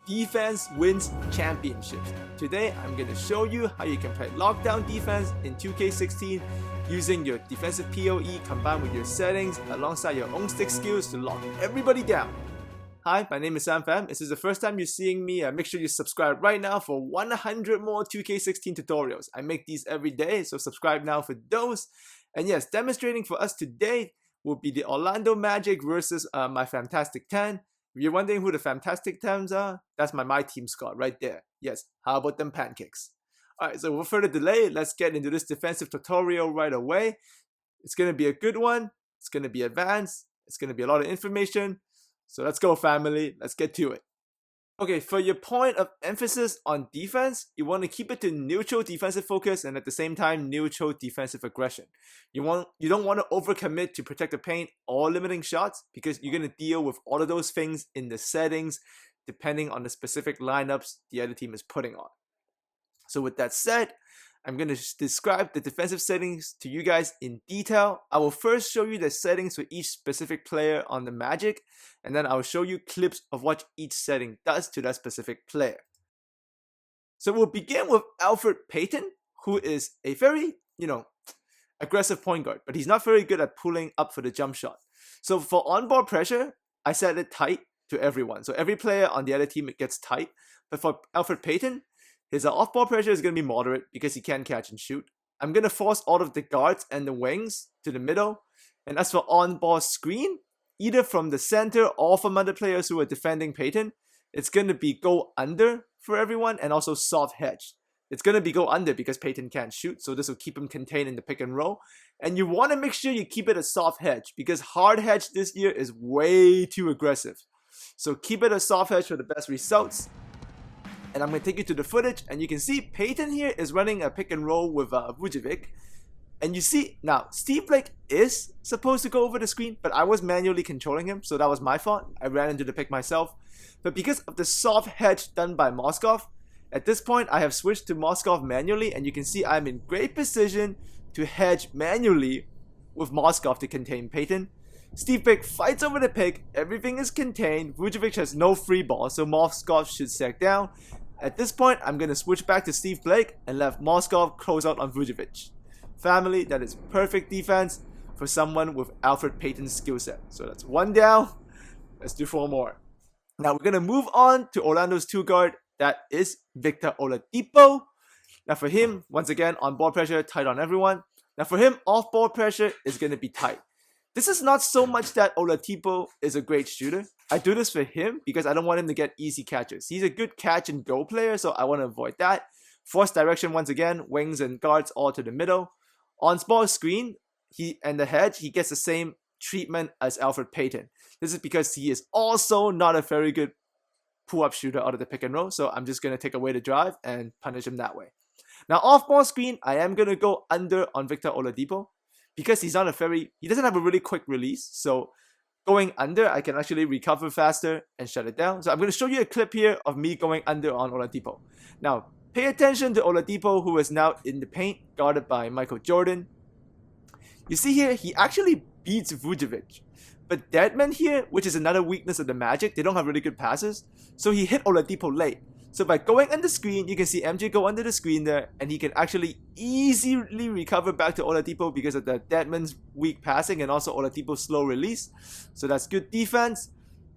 Defense wins championships. Today, I'm going to show you how you can play lockdown defense in 2K16 using your defensive PoE combined with your settings alongside your own stick skills to lock everybody down. Hi, my name is Sam Pham. If this is the first time you're seeing me, make sure you subscribe right now for 100 more 2K16 tutorials. I make these every day, so subscribe now for those. And yes, demonstrating for us today will be the Orlando Magic versus my Fantastic 10. If you're wondering who the Fantastic 10s are, that's my team squad right there. Yes, how about them pancakes? Alright, so without further delay, let's get into this defensive tutorial right away. It's going to be a good one. It's going to be advanced. It's going to be a lot of information. So let's go, family. Let's get to it. Okay, for your point of emphasis on defense, you want to keep it to neutral defensive focus and at the same time neutral defensive aggression. You don't want to overcommit to protect the paint or limiting shots because you're going to deal with all of those things in the settings depending on the specific lineups the other team is putting on. So with that said, I'm going to describe the defensive settings to you guys in detail. I will first show you the settings for each specific player on the Magic, and then I'll show you clips of what each setting does to that specific player. So we'll begin with Elfrid Payton, who is a very, aggressive point guard, but he's not very good at pulling up for the jump shot. So for on-ball pressure, I set it tight to everyone. So every player on the other team gets tight. But for Elfrid Payton, his off-ball pressure is going to be moderate because he can catch and shoot. I'm going to force all of the guards and the wings to the middle. And as for on-ball screen, either from the center or from other players who are defending Payton, it's going to be go under for everyone and also soft hedge. It's going to be go under because Payton can't shoot, so this will keep him contained in the pick and roll. And you want to make sure you keep it a soft hedge because hard hedge this year is way too aggressive. So keep it a soft hedge for the best results. And I'm going to take you to the footage, and you can see Payton here is running a pick and roll with Vucevic. And you see, now, Steve Blake is supposed to go over the screen, but I was manually controlling him, so that was my fault. I ran into the pick myself. But because of the soft hedge done by Moskov, at this point, I have switched to Moskov manually, and you can see I'm in great position to hedge manually with Moskov to contain Payton. Steve Blake fights over the pick, everything is contained, Vucevic has no free ball, so Moskov should sack down. At this point, I'm going to switch back to Steve Blake and let Moskov close out on Vucevic. Family, that is perfect defense for someone with Elfrid Payton's skill set. So that's one down. Let's do 4 more. Now we're going to move on to Orlando's 2 guard. That is Victor Oladipo. Now for him, once again, on ball pressure, tight on everyone. Now for him, off ball pressure is going to be tight. This is not so much that Oladipo is a great shooter. I do this for him because I don't want him to get easy catches. He's a good catch and go player, so I want to avoid that. Force direction once again, wings and guards all to the middle. On ball screen, and the hedge, he gets the same treatment as Elfrid Payton. This is because he is also not a very good pull-up shooter out of the pick and roll, so I'm just going to take away the drive and punish him that way. Now off ball screen, I am going to go under on Victor Oladipo. Because he doesn't have a really quick release, so going under, I can actually recover faster and shut it down. So I'm going to show you a clip here of me going under on Oladipo. Now, pay attention to Oladipo, who is now in the paint, guarded by Michael Jordan. You see here, he actually beats Vucevic. But Deadman here, which is another weakness of the Magic, they don't have really good passes, so he hit Oladipo late. So by going under the screen, you can see MJ go under the screen there, and he can actually easily recover back to Oladipo because of the Deadman's weak passing and also Oladipo's slow release. So that's good defense.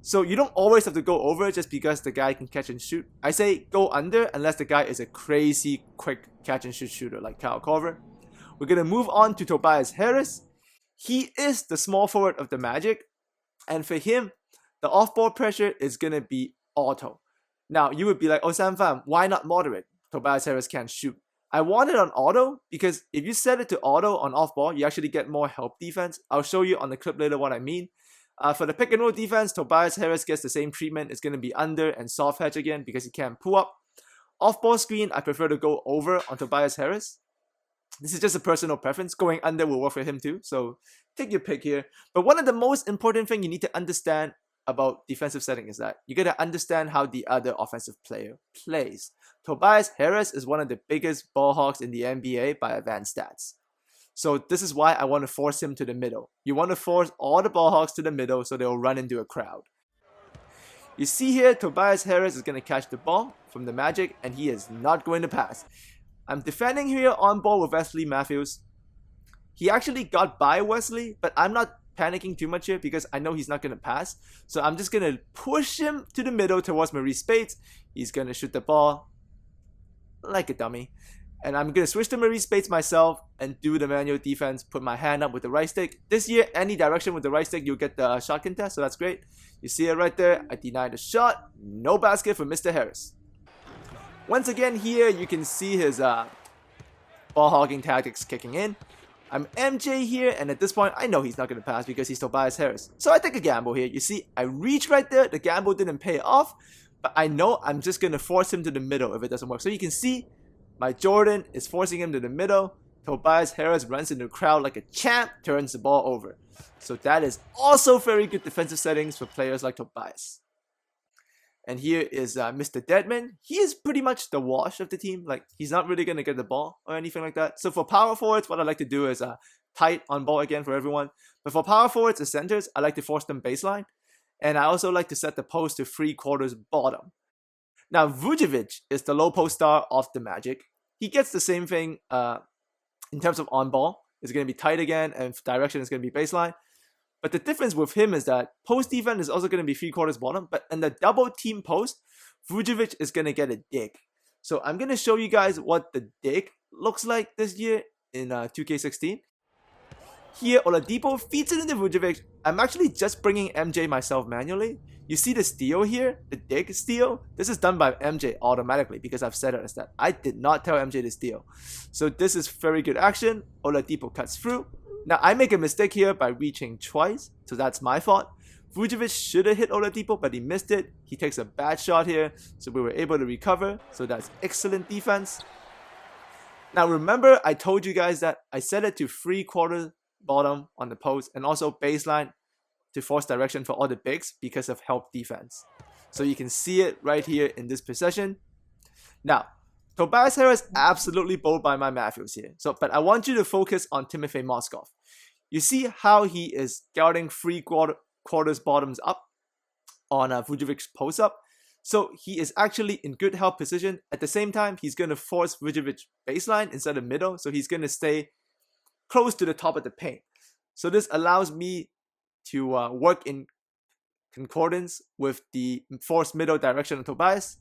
So you don't always have to go over just because the guy can catch and shoot. I say go under unless the guy is a crazy quick catch and shoot shooter like Kyle Korver. We're going to move on to Tobias Harris. He is the small forward of the Magic, and for him, the off-ball pressure is going to be auto. Now, you would be like, oh, Sam Pham, why not moderate? Tobias Harris can't shoot. I want it on auto because if you set it to auto on off-ball, you actually get more help defense. I'll show you on the clip later what I mean. For the pick and roll defense, Tobias Harris gets the same treatment. It's going to be under and soft hedge again because he can't pull up. Off-ball screen, I prefer to go over on Tobias Harris. This is just a personal preference. Going under will work for him too, so take your pick here. But one of the most important things you need to understand about defensive setting is that you got to understand how the other offensive player plays. Tobias Harris is one of the biggest ball hawks in the NBA by advanced stats. So this is why I want to force him to the middle. You want to force all the ball hawks to the middle so they'll run into a crowd. You see here, Tobias Harris is going to catch the ball from the Magic, and he is not going to pass. I'm defending here on ball with Wesley Matthews. He actually got by Wesley, but I'm not panicking too much here because I know he's not going to pass. So I'm just going to push him to the middle towards Maurice Speights. He's going to shoot the ball like a dummy. And I'm going to switch to Maurice Speights myself and do the manual defense, put my hand up with the right stick. This year, any direction with the right stick, you'll get the shot contest, so that's great. You see it right there. I denied the shot. No basket for Mr. Harris. Once again here, you can see his ball hogging tactics kicking in. I'm MJ here, and at this point, I know he's not going to pass because he's Tobias Harris. So I take a gamble here. You see, I reach right there. The gamble didn't pay off, but I know I'm just going to force him to the middle if it doesn't work. So you can see my Jordan is forcing him to the middle. Tobias Harris runs into the crowd like a champ, turns the ball over. So that is also very good defensive settings for players like Tobias. And here is Mr. Deadman. He is pretty much the wash of the team. Like, he's not really going to get the ball or anything like that. So for power forwards, what I like to do is tight on ball again for everyone. But for power forwards and centers, I like to force them baseline. And I also like to set the post to 3/4 bottom. Now, Vucevic is the low post star of the Magic. He gets the same thing in terms of on ball. It's going to be tight again, and direction is going to be baseline. But the difference with him is that post defense is also going to be 3/4 bottom, but in the double team post, Vucevic is going to get a dig. So I'm going to show you guys what the dig looks like this year in 2K16. Here, Oladipo feeds it into Vucevic. I'm actually just bringing MJ myself manually. You see the steal here, the dig steal? This is done by MJ automatically because I've set it as that. I did not tell MJ to steal. So this is very good action. Oladipo cuts through. Now, I make a mistake here by reaching twice, so that's my fault. Vucevic should have hit Oladipo, but he missed it. He takes a bad shot here, so we were able to recover. So that's excellent defense. Now, remember, I told you guys that I set it to 3/4 bottom on the post and also baseline to force direction for all the bigs because of help defense. So you can see it right here in this possession. Now, Tobias Harris absolutely bowled by my Matthews here. But I want you to focus on Timofey Mozgov. You see how he is guarding 3/4 bottoms up on Vucevic's post up. So he is actually in good help position. At the same time, he's going to force Vucevic baseline instead of middle. So he's going to stay close to the top of the paint. So this allows me to work in concordance with the forced middle direction of Tobias.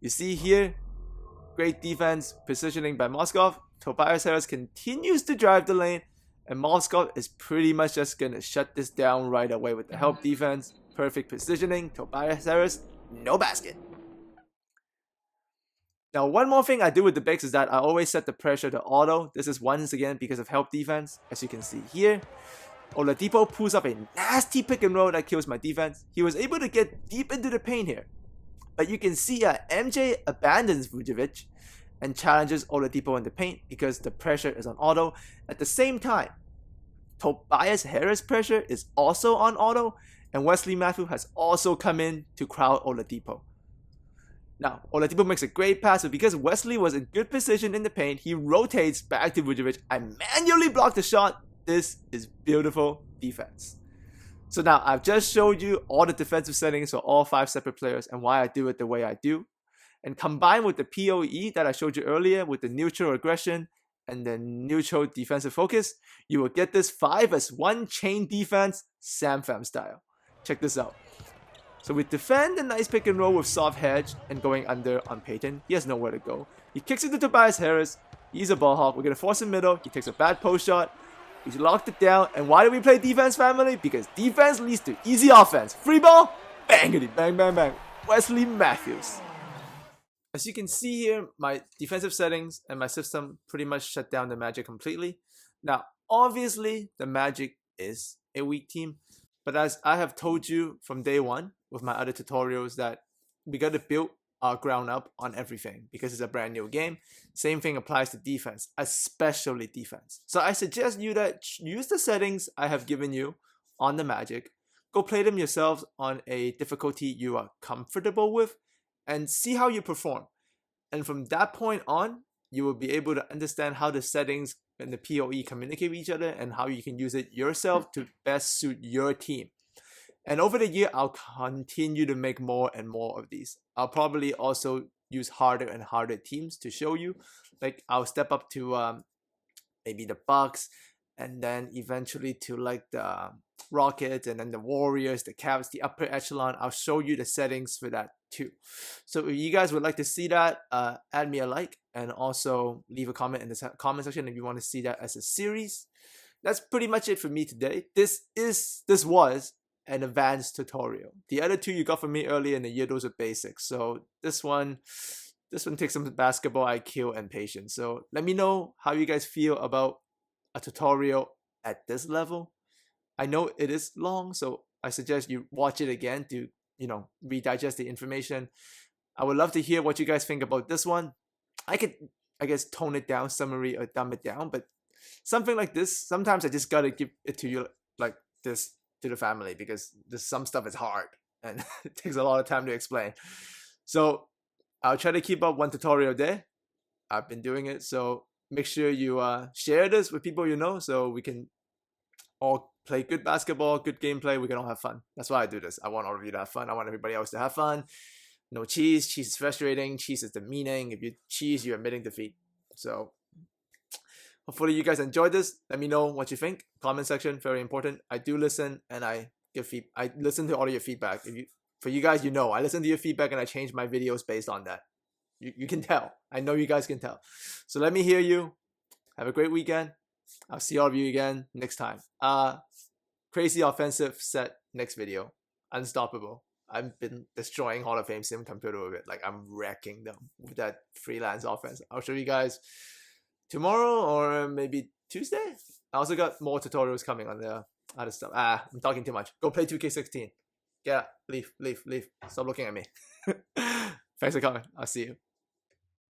You see here, great defense positioning by Mozgov. Tobias Harris continues to drive the lane, and Mozgov is pretty much just going to shut this down right away with the help defense. Perfect positioning. Tobias Harris, no basket. Now, one more thing I do with the bigs is that I always set the pressure to auto. This is once again because of help defense, as you can see here. Oladipo pulls up a nasty pick and roll that kills my defense. He was able to get deep into the paint here. But you can see MJ abandons Vucevic and challenges Oladipo in the paint because the pressure is on auto. At the same time, Tobias Harris' pressure is also on auto, and Wesley Matthews has also come in to crowd Oladipo. Now, Oladipo makes a great pass, but because Wesley was in good position in the paint, he rotates back to Vucevic. I manually block the shot. This is beautiful defense. So now, I've just showed you all the defensive settings for all 5 separate players and why I do it the way I do. And combined with the PoE that I showed you earlier with the neutral aggression and the neutral defensive focus, you will get this 5-as-1 chain defense, Sam Pham style. Check this out. So we defend a nice pick and roll with soft hedge and going under on Payton. He has nowhere to go. He kicks it to Tobias Harris. He's a ball hawk. We're going to force him middle. He takes a bad post shot. He's locked it down. And why do we play defense, family? Because defense leads to easy offense. Free ball, bangity, bang, bang, bang. Wesley Matthews. As you can see here, my defensive settings and my system pretty much shut down the Magic completely. Now, obviously, the Magic is a weak team. But as I have told you from day one with my other tutorials that we got to build our ground up on everything because it's a brand new game. Same thing applies to defense, especially defense. So I suggest you that use the settings I have given you on the Magic. Go play them yourselves on a difficulty you are comfortable with and see how you perform. And from that point on, you will be able to understand how the settings and the PoE communicate with each other and how you can use it yourself to best suit your team. And over the year, I'll continue to make more and more of these. I'll probably also use harder and harder teams to show you. Like I'll step up to maybe the Bucks, and then eventually to like the Rockets, and then the Warriors, the Cavs, the upper echelon. I'll show you the settings for that too. So if you guys would like to see that, add me a like, and also leave a comment in the comment section if you want to see that as a series. That's pretty much it for me today. This was an advanced tutorial. The other two you got from me earlier in the year, those are basics. So this one takes some basketball IQ and patience. So let me know how you guys feel about a tutorial at this level. I know it is long, so I suggest you watch it again to, redigest the information. I would love to hear what you guys think about this one. I could, I guess, tone it down, summary, or dumb it down, but something like this, sometimes I just gotta give it to you like this to the family, because some stuff is hard and it takes a lot of time to explain. So I'll try to keep up one tutorial a day. I've been doing it, so make sure you share this with people you know, so we can all play good basketball, good gameplay. We can all have fun. That's why I do this. I want all of you to have fun. I want everybody else to have fun. No cheese. Cheese is frustrating. Cheese is demeaning. If you cheese, you're admitting defeat. So hopefully you guys enjoyed this. Let me know what you think. Comment section, very important. I do listen, and I listen to all of your feedback. For you guys, I listen to your feedback, and I change my videos based on that. You can tell. I know you guys can tell. So let me hear you. Have a great weekend. I'll see all of you again next time. Crazy offensive set next video. Unstoppable. I've been destroying Hall of Fame sim computer with it. Like, I'm wrecking them with that freelance offense. I'll show you guys tomorrow or maybe Tuesday. I also got more tutorials coming on the other stuff. I'm talking too much. Go play 2K16. Get up. Leave. Stop looking at me. Thanks for coming. I'll see you.